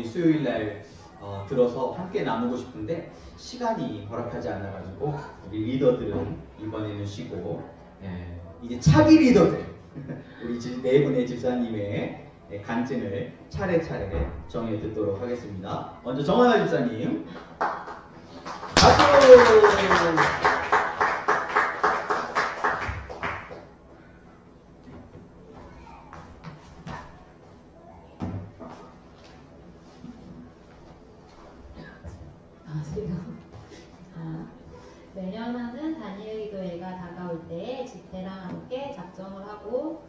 수요일 날 들어서 함께 나누고 싶은데 시간이 허락하지 않아가지고 우리 리더들은 이번에는 쉬고 이제 차기 리더들 우리 네 분의 집사님의 간증을 차례차례 정해 듣도록 하겠습니다. 먼저 정하나 집사님 박수. 매년 하는 다니엘 기도회가 다가올 때에 집회랑 함께 작정을 하고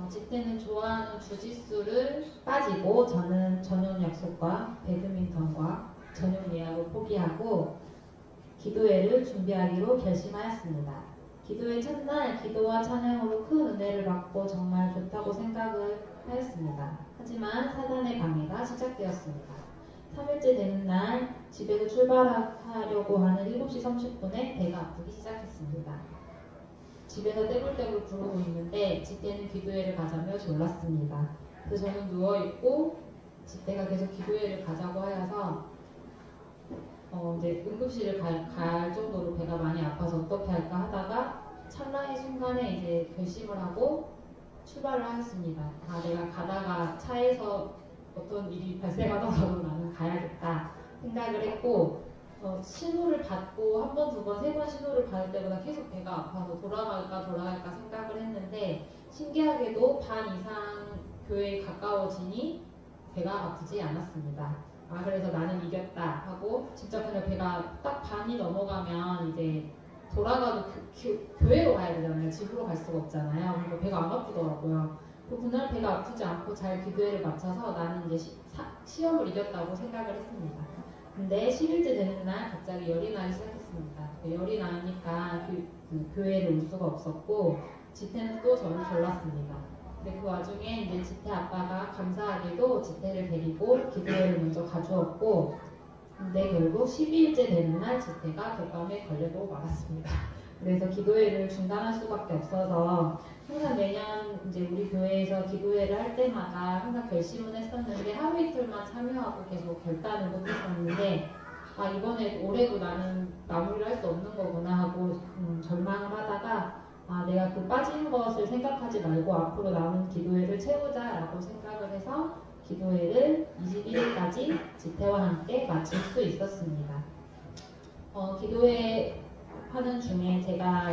집회는 좋아하는 주짓수를 빠지고 저는 저녁 약속과 배드민턴과 저녁 예약을 포기하고 기도회를 준비하기로 결심하였습니다. 기도회 첫날 기도와 찬양으로 큰 은혜를 받고 정말 좋다고 생각을 하였습니다. 하지만 사단의 방해가 시작되었습니다. 3일째 되는 날 집에서 출발하려고 하는 7시 30분에 배가 아프기 시작했습니다. 집에서 떼굴떼굴 구르고 있는데 집회는 기도회를 가자며 졸랐습니다. 그래서 저는 누워있고 집회가 계속 기도회를 가자고 하여서 이제 응급실을 갈 정도로 배가 많이 아파서 어떻게 할까 하다가 찰나의 순간에 이제 결심을 하고 출발을 하였습니다. 내가 가다가 차에서 어떤 일이 발생하더라도 나는 가야겠다 생각을 했고 신호를 받고 한 번, 두 번, 세 번 신호를 받을 때마다 계속 배가 아파서 돌아갈까 생각을 했는데 신기하게도 반 이상 교회에 가까워지니 배가 아프지 않았습니다. 그래서 나는 이겼다 하고 진짜 그냥 배가 딱 반이 넘어가면 이제 돌아가도 교회로 가야 되잖아요. 집으로 갈 수가 없잖아요. 그러니까 배가 안 아프더라고요. 그날 배가 아프지 않고 잘 기도회를 마쳐서 나는 이제 시험을 이겼다고 생각을 했습니다. 근데 10일째 되는 날 갑자기 열이 나기 시작했습니다. 열이 나니까 교회를 올 수가 없었고 집회는 또 저를 졸랐습니다. 근데 그 와중에 이제 집회 아빠가 감사하게도 집회를 데리고 기도회를 먼저 가주었고 근데 결국 12일째 되는 날 집회가 독감에 걸려도 말았습니다. 그래서 기도회를 중단할 수밖에 없어서 항상 매년 이제 우리 교회에서 기도회를 할 때마다 항상 결심은 했었는데 하루 이틀만 참여하고 계속 결단을 못했었는데 이번에 올해도 나는 마무리를 할 수 없는 거구나 하고 절망을 하다가 내가 그 빠진 것을 생각하지 말고 앞으로 남은 기도회를 채우자라고 생각을 해서 기도회를 21일까지 집회와 함께 마칠 수 있었습니다. 기도회 하는 중에 제가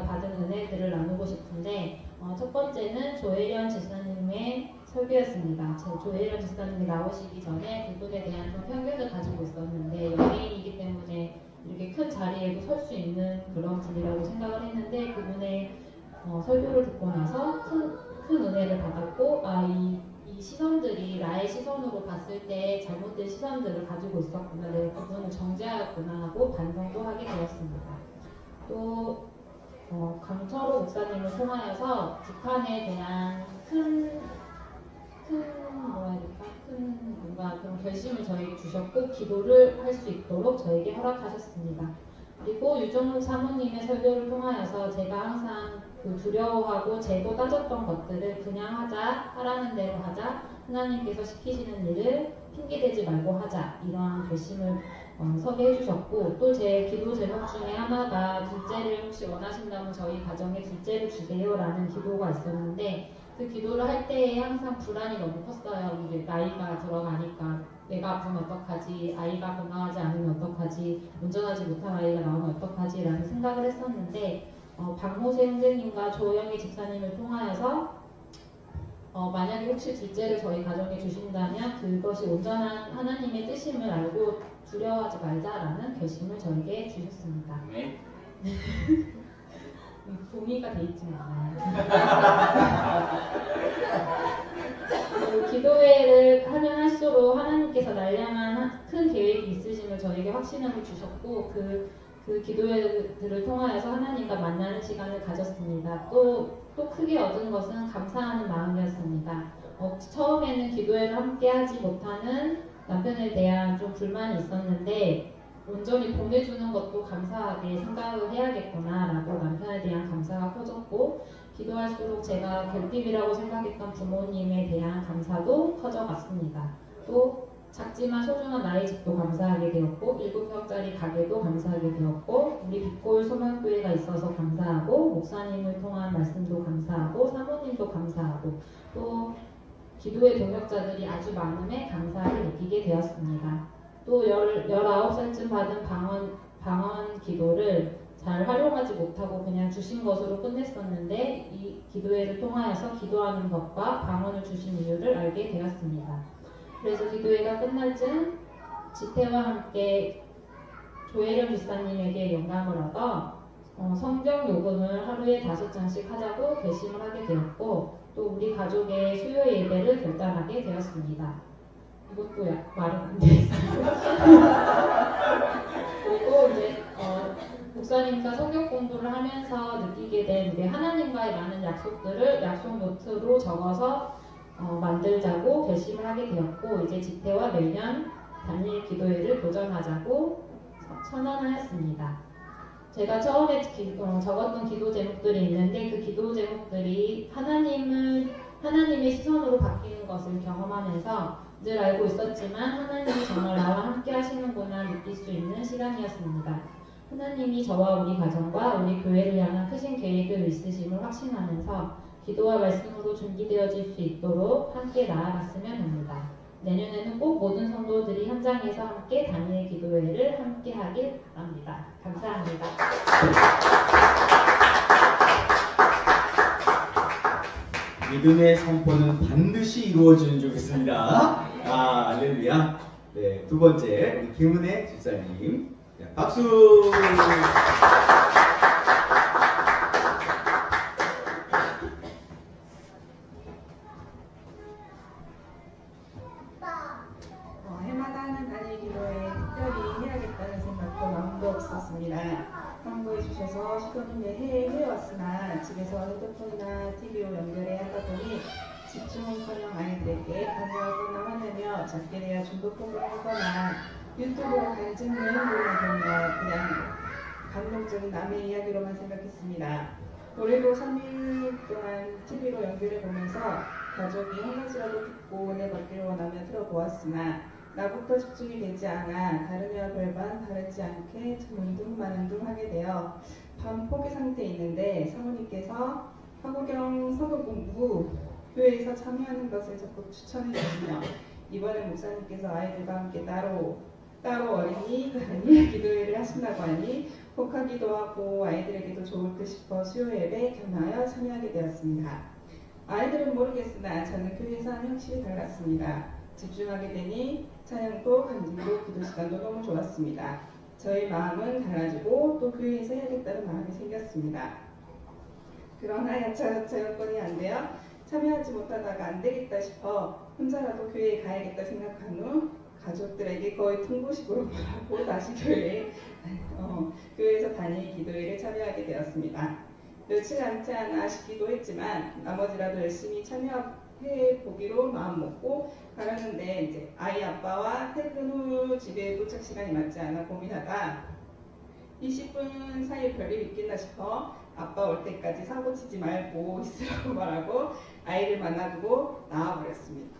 받은 은혜들을 나누고 싶은데 첫 번째는 조혜련 집사님의 설교였습니다. 조혜련 집사님이 나오시기 전에 그분에 대한 좀 편견을 가지고 있었는데 연예인이기 때문에 이렇게 큰 자리에도 설 수 있는 그런 분이라고 생각을 했는데 그분의 설교를 듣고 나서 큰 은혜를 받았고 이 시선들이 나의 시선으로 봤을 때 잘못된 시선들을 가지고 있었구나, 내가 그분을 정죄하였구나 하고 반성도 하게 되었습니다. 또 강철호 목사님을 통하여서 북한에 대한 큰 뭔가 그런 결심을 저에게 주셨고 기도를 할 수 있도록 저에게 허락하셨습니다. 그리고 유정욱 사모님의 설교를 통하여서 제가 항상 두려워하고 재고 따졌던 것들을 그냥 하라는 대로 하자, 하나님께서 시키시는 일을 핑계대지 말고 하자, 이러한 결심을 서게 해주셨고 또 제 기도 제목 중에 하나가 둘째를 혹시 원하신다면 저희 가정에 둘째를 주세요라는 기도가 있었는데 그 기도를 할 때에 항상 불안이 너무 컸어요. 이게 나이가 들어가니까 내가 아프면 어떡하지, 아이가 건강하지 않으면 어떡하지, 운전하지 못한 아이가 나오면 어떡하지 라는 생각을 했었는데 박모세 형제님과 조영희 집사님을 통하여서 만약에 혹시 둘째를 저희 가정에 주신다면 그것이 온전한 하나님의 뜻임을 알고 두려워하지 말자라는 결심을 저에게 주셨습니다. 네. 동의가 돼 있지는 않아요. 기도회를 하면 할수록 하나님께서 날량한 큰 계획이 있으심을 저에게 확신을 주셨고 그 기도회들을 통하여서 하나님과 만나는 시간을 가졌습니다. 또 크게 얻은 것은 감사하는 마음이었습니다. 처음에는 기도회를 함께 하지 못하는 남편에 대한 좀 불만이 있었는데 온전히 보내주는 것도 감사하게 생각을 해야겠구나 라고 남편에 대한 감사가 커졌고 기도할수록 제가 결핍이라고 생각했던 부모님에 대한 감사도 커져갔습니다. 또 작지만 소중한 나의 집도 감사하게 되었고 7평짜리 가게도 감사하게 되었고 우리 빛골 소망교회가 있어서 감사하고 목사님을 통한 말씀도 감사하고 사모님도 감사하고 또 기도의 동역자들이 아주 많음에 감사를 느끼게 되었습니다. 또 19살쯤 받은 방언 기도를 잘 활용하지 못하고 그냥 주신 것으로 끝냈었는데 이 기도회를 통하여서 기도하는 법과 방언을 주신 이유를 알게 되었습니다. 그래서 기도회가 끝날 즈음 지태와 함께 조혜련 집사님에게 영감을 얻어 성경 녹음을 하루에 5장씩 하자고 결심을 하게 되었고 또 우리 가족의 수요 예배를 결단하게 되었습니다. 이것도 말은 안 되겠습니다. 그리고 이제 목사님과 성경 공부를 하면서 느끼게 된 우리 하나님과의 많은 약속들을 약속 노트로 적어서 만들자고 결심을 하게 되었고 이제 지태와 매년 단일 기도회를 도전하자고 선언하였습니다. 제가 처음에 적었던 기도 제목들이 있는데 그 기도 제목들이 하나님의 시선으로 바뀌는 것을 경험하면서 늘 알고 있었지만 하나님이 정말 나와 함께 하시는구나 느낄 수 있는 시간이었습니다. 하나님이 저와 우리 가정과 우리 교회를 향한 크신 계획을 있으심을 확신하면서 기도와 말씀으로 준비되어질 수 있도록 함께 나아갔으면 합니다. 내년에는 꼭 모든 성도들이 현장에서 함께 단일 기도회를 함께 하길 바랍니다. 감사합니다. 믿음의 선포는 반드시 이루어지는 줄 믿습니다. 할렐루야. 네, 두 번째 우리 김은혜 집사님. 네, 박수. 해마다 하는 단일 기도에 특별히 해야겠다는 생각도 마음도 없었습니다. 광고해 주셔서 시도는 해왔으나 집에서 핸드폰이나 TV로 연결해 하다 보니 집중은커녕 아이들에게 다녀오거나 화내며 작게 내야 중독 공부를 하거나 유튜브로 간증 내용들을 보며 그냥 감동적인 남의 이야기로만 생각했습니다. 올해도 3일 동안 TV로 연결해 보면서 가족이 한 가지라도 듣고 은혜 받기를 원하며 들어보았으나 나부터 집중이 되지 않아 다른 애와 별반 다르지 않게 문둥마는둥 하게 되어 반 포기 상태에 있는데 사모님께서 화구경 성경 공부 교회에서 참여하는 것을 적극 추천해 주시며 이번에 목사님께서 아이들과 함께 따로 어린이 기도회를 하신다고 하니 혹하기도 하고 아이들에게도 좋을 듯 싶어 수요 예배 겸하여 참여하게 되었습니다. 아이들은 모르겠으나 저는 교회에서는 확실히 달랐습니다. 집중하게 되니 찬양도 간증도 기도 시간도 너무 좋았습니다. 저의 마음은 달라지고 또 교회에서 해야겠다는 마음이 생겼습니다. 그러나 여차저차 여건이 안 되어 참여하지 못하다가 안 되겠다 싶어 혼자라도 교회에 가야겠다 생각한 후 가족들에게 거의 통보식으로 말하고 다시 교회에서 단일 기도회를 참여하게 되었습니다. 며칠 남지 않아 아쉽기도 했지만 나머지라도 열심히 참여해 보기로 마음먹고 가려는데 이제 아이 아빠와 퇴근 후 집에 도착 시간이 맞지 않아 고민하다 20분 사이에 별일 있겠나 싶어 아빠 올 때까지 사고 치지 말고 있으라고 말하고 아이를 만나두고 나와버렸습니다.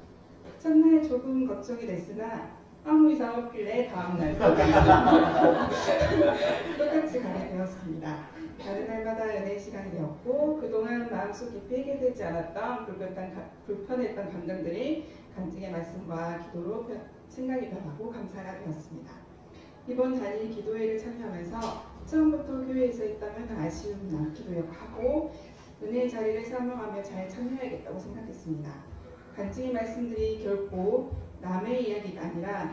첫날 조금 걱정이 됐으나 아무 이상 없길래 다음날 똑같이 가게 되었습니다. 다른 날마다 연애 시간이 되었고 그동안 마음속 깊이 해결되지 않았던 불편했던 감정들이 간증의 말씀과 기도로 생각이 변하고 감사가 되었습니다. 이번 단일 기도회를 참여하면서 처음부터 교회에서 했다면 아쉬움 남기도 하고 은혜의 자리를 사명하며 잘 참여해야겠다고 생각했습니다. 간증의 말씀들이 결코 남의 이야기가 아니라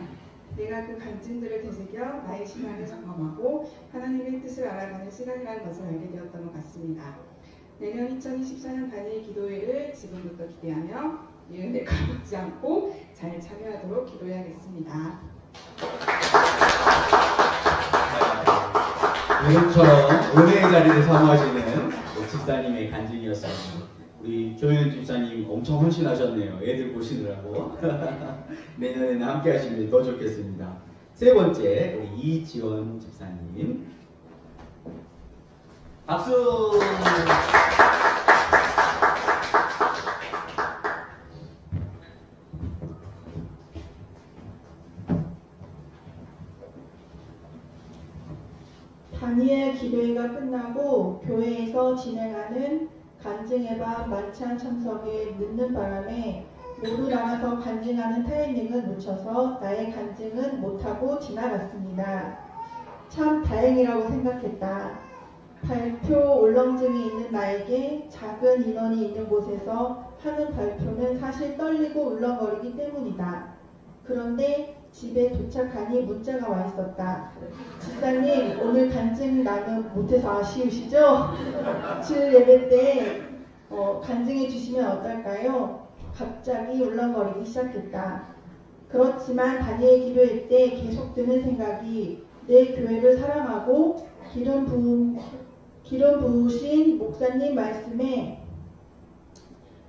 내가 그 간증들을 되새겨 나의 신앙을 점검하고 하나님의 뜻을 알아가는 시간이라는 것을 알게 되었던 것 같습니다. 내년 2024년 단일 기도회를 지금부터 기대하며 이 은혜 까먹지 않고 잘 참여하도록 기도해야겠습니다. 오늘처럼 은혜의 자리를 사모하시는 집사님의 간증이었습니다. 우리 조현 집사님 엄청 헌신하셨네요. 애들 보시느라고. 내년에는 함께 하시면 더 좋겠습니다. 세 번째, 우리 이지원 집사님. 박수! 다니엘 기도회가 끝나고 교회에서 진행하는 간증의 밤 만찬 참석에 늦는 바람에 모두 나가서 간증하는 타이밍을 놓쳐서 나의 간증은 못하고 지나갔습니다. 참 다행이라고 생각했다. 발표 울렁증이 있는 나에게 작은 인원이 있는 곳에서 하는 발표는 사실 떨리고 울렁거리기 때문이다. 그런데 집에 도착하니 문자가 와 있었다. 집사님, 오늘 간증 나는 못해서 아쉬우시죠? 주일 예배 때 간증해 주시면 어떨까요? 갑자기 울렁거리기 시작했다. 그렇지만 다니엘 기도회 때 계속 드는 생각이 내 교회를 사랑하고 기름 부으신 목사님 말씀에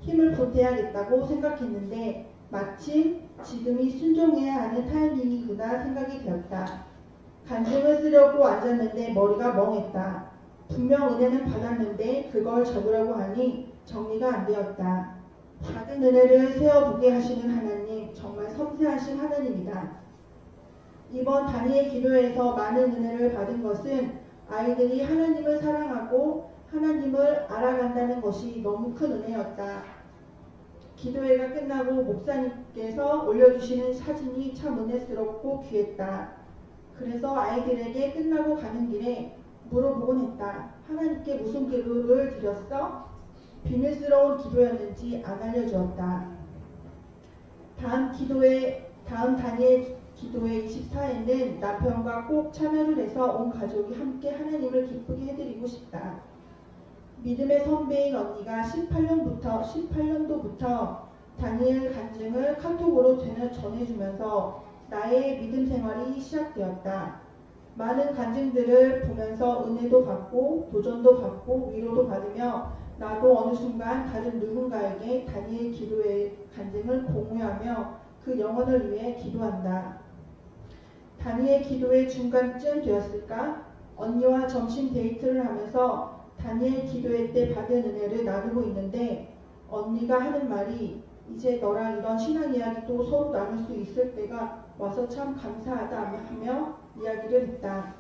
힘을 보태야겠다고 생각했는데 마침 지금이 순종해야 하는 타이밍이구나 생각이 되었다. 간증을 쓰려고 앉았는데 머리가 멍했다. 분명 은혜는 받았는데 그걸 적으려고 하니 정리가 안 되었다. 받은 은혜를 세어보게 하시는 하나님, 정말 섬세하신 하나님이다. 이번 다니엘 기도회에서 많은 은혜를 받은 것은 아이들이 하나님을 사랑하고 하나님을 알아간다는 것이 너무 큰 은혜였다. 기도회가 끝나고 목사님께서 올려주시는 사진이 참 은혜스럽고 귀했다. 그래서 아이들에게 끝나고 가는 길에 물어보곤 했다. 하나님께 무슨 기도를 드렸어? 비밀스러운 기도였는지 안 알려주었다. 다음 다니엘 기도회 24일은 남편과 꼭 참여를 해서 온 가족이 함께 하나님을 기쁘게 해드리고 싶다. 믿음의 선배인 언니가 18년도부터 다니엘 간증을 카톡으로 전해주면서 나의 믿음 생활이 시작되었다. 많은 간증들을 보면서 은혜도 받고 도전도 받고 위로도 받으며 나도 어느 순간 다른 누군가에게 다니엘 기도의 간증을 공유하며 그 영혼을 위해 기도한다. 다니엘 기도의 중간쯤 되었을까? 언니와 점심 데이트를 하면서 다니엘 기도회 때 받은 은혜를 나누고 있는데 언니가 하는 말이 이제 너랑 이런 신앙 이야기도 서로 나눌 수 있을 때가 와서 참 감사하다 하며 이야기를 했다.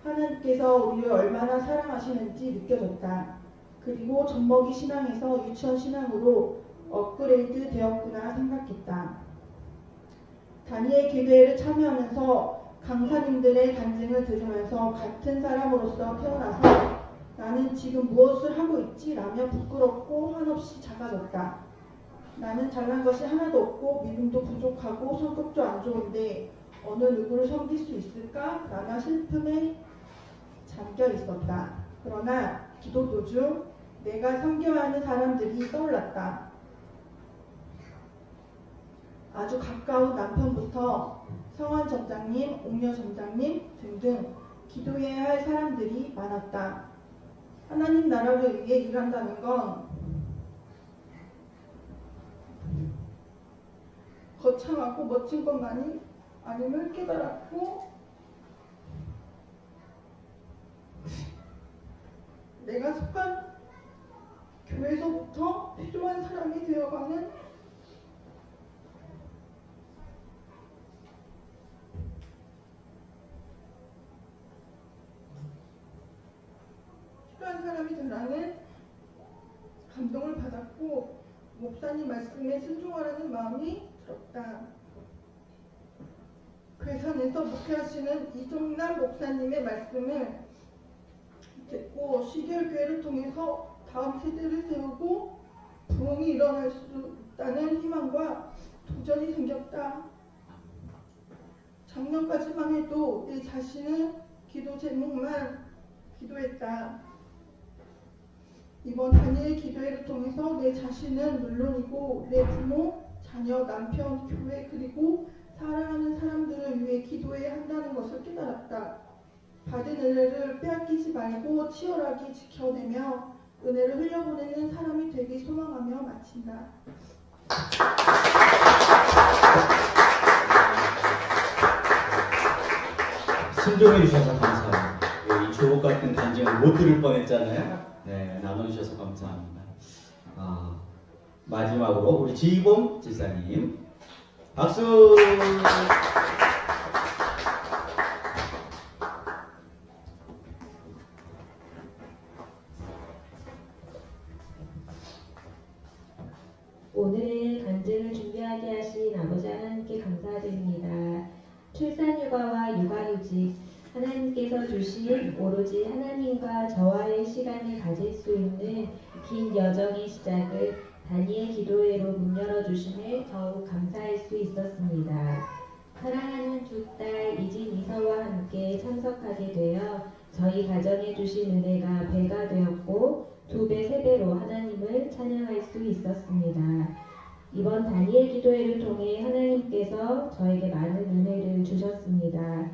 하나님께서 우리를 얼마나 사랑하시는지 느껴졌다. 그리고 젖먹이 신앙에서 유치원 신앙으로 업그레이드 되었구나 생각했다. 다니엘 기도회를 참여하면서 강사님들의 간증을 들으면서 같은 사람으로서 태어나서 나는 지금 무엇을 하고 있지? 라며 부끄럽고 한없이 작아졌다. 나는 잘난 것이 하나도 없고 믿음도 부족하고 성격도 안 좋은데 어느 누구를 섬길 수 있을까? 라며 슬픔에 잠겨 있었다. 그러나 기도 도중 내가 섬겨야 하는 사람들이 떠올랐다. 아주 가까운 남편부터 성환 점장님, 옥녀 점장님 등등 기도해야 할 사람들이 많았다. 하나님 나라를 위해 일한다는 건 거창하고 멋진 것만이 아님을 깨달았고 내가 속한 교회에서부터 필요한 사람이 되어가는 사람이 되라는 감동을 받았고 목사님 말씀에 순종하라는 마음이 들었다. 괴산에서 목회하시는 이종남 목사님의 말씀을 듣고 시결교회를 통해서 다음 세대를 세우고 부흥이 일어날 수 있다는 희망과 도전이 생겼다. 작년까지만 해도 내 자신은 기도 제목만 기도했다. 이번 다니엘 기도회를 통해서 내 자신은 물론이고 내 부모, 자녀, 남편, 교회 그리고 사랑하는 사람들을 위해 기도해야 한다는 것을 깨달았다. 받은 은혜를 빼앗기지 말고 치열하게 지켜내며 은혜를 흘려보내는 사람이 되길 소망하며 마친다. 순종해 주셔서 감사합니다. 이 주옥 같은 간증을 못 들을 뻔했잖아요. 네, 나눠주셔서 감사합니다. 마지막으로 우리 지희봉 집사님 박수. 감사드립니다. 출산휴가와 육아휴직, 하나님께서 주신 오로지 하나님과 저와의 시간을 가질 수 있는 긴 여정의 시작을 다니엘 기도회로 문 열어주심에 더욱 감사할 수 있었습니다. 사랑하는 두 딸 이진 이서와 함께 참석하게 되어 저희 가정에 주신 은혜가 배가 되었고 2배, 3배로 하나님을 찬양할 수 있었습니다. 이번 다니엘 기도회를 통해 하나님께서 저에게 많은 은혜를 주셨습니다.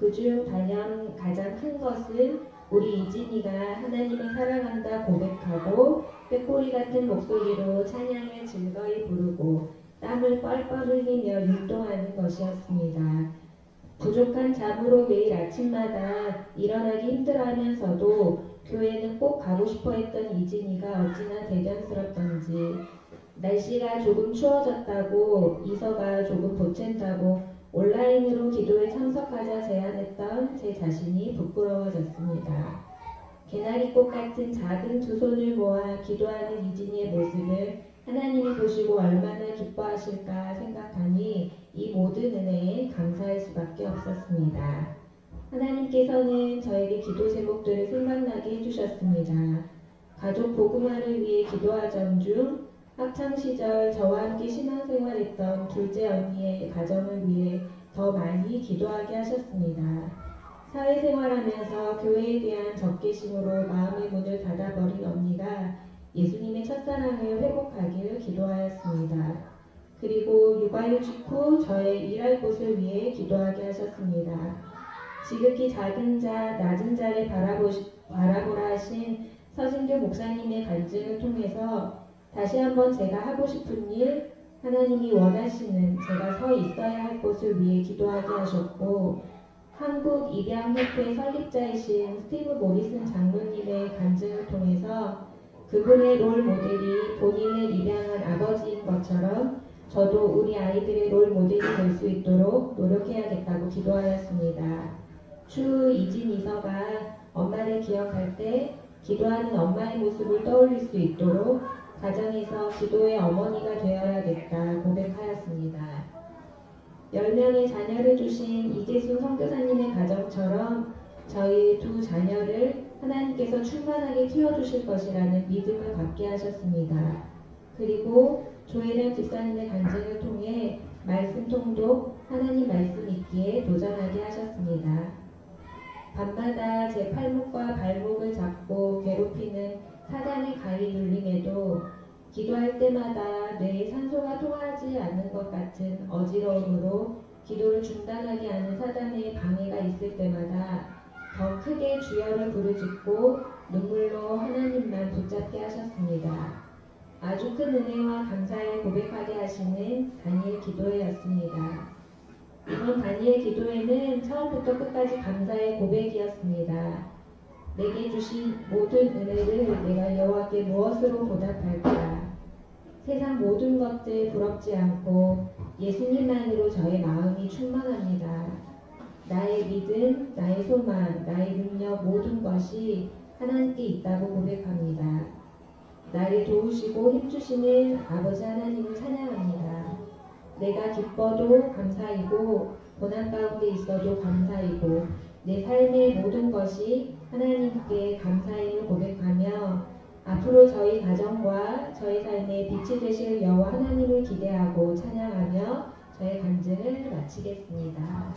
그중 단연 가장 큰 것은 우리 이진이가 하나님을 사랑한다 고백하고 꾀꼬리 같은 목소리로 찬양을 즐거이 부르고 땀을 뻘뻘 흘리며 율동하는 것이었습니다. 부족한 잠으로 매일 아침마다 일어나기 힘들어하면서도 교회는 꼭 가고 싶어 했던 이진이가 어찌나 대견스럽던지 날씨가 조금 추워졌다고 이서가 조금 보챈다고 온라인으로 기도에 참석하자 제안했던 제 자신이 부끄러워졌습니다. 개나리꽃 같은 작은 두 손을 모아 기도하는 이진이의 모습을 하나님이 보시고 얼마나 기뻐하실까 생각하니 이 모든 은혜에 감사할 수밖에 없었습니다. 하나님께서는 저에게 기도 제목들을 생각나게 해주셨습니다. 가족 복음화를 위해 기도하던 중 학창시절 저와 함께 신앙생활했던 둘째 언니의 가정을 위해 더 많이 기도하게 하셨습니다. 사회생활하면서 교회에 대한 적개심으로 마음의 문을 닫아버린 언니가 예수님의 첫사랑을 회복하기를 기도하였습니다. 그리고 육아휴직 후 저의 일할 곳을 위해 기도하게 하셨습니다. 지극히 작은 자, 낮은 자를 바라보라 하신 서진교 목사님의 간증을 통해서 다시 한번 제가 하고 싶은 일, 하나님이 원하시는 제가 서 있어야 할 곳을 위해 기도하게 하셨고 한국입양협회 설립자이신 스티브 모리슨 장로님의 간증을 통해서 그분의 롤 모델이 본인을 입양한 아버지인 것처럼 저도 우리 아이들의 롤 모델이 될 수 있도록 노력해야겠다고 기도하였습니다. 추후 이진 이서가 엄마를 기억할 때 기도하는 엄마의 모습을 떠올릴 수 있도록 가정에서 기도의 어머니가 되어야겠다 고백하였습니다. 10명의 자녀를 주신 이재순 선교사님의 가정처럼 저희 두 자녀를 하나님께서 충만하게 키워주실 것이라는 믿음을 갖게 하셨습니다. 그리고 조혜련 집사님의 간증을 통해 말씀 통독, 하나님 말씀 읽기에 도전하게 하셨습니다. 밤마다 제 팔목과 발목을 잡고 괴롭히는 사단의 가위 눌림에도 기도할 때마다 뇌에 산소가 통하지 않는 것 같은 어지러움으로 기도를 중단하게 하는 사단의 방해가 있을 때마다 더 크게 주여를 부르짖고 눈물로 하나님만 붙잡게 하셨습니다. 아주 큰 은혜와 감사를 고백하게 하시는 다니엘 기도회였습니다. 이번 다니엘 기도회는 처음부터 끝까지 감사의 고백이었습니다. 내게 주신 모든 은혜를 내가 여호와께 무엇으로 보답할까? 세상 모든 것들 부럽지 않고 예수님만으로 저의 마음이 충만합니다. 나의 믿음, 나의 소망, 나의 능력 모든 것이 하나님께 있다고 고백합니다. 나를 도우시고 힘주시는 아버지 하나님을 찬양합니다. 내가 기뻐도 감사이고 고난 가운데 있어도 감사이고 내 삶의 모든 것이 하나님께 감사임을 고백하며 앞으로 저희 가정과 저희 삶에 빛이 되실 여호와 하나님을 기대하고 찬양하며 저의 간증을 마치겠습니다.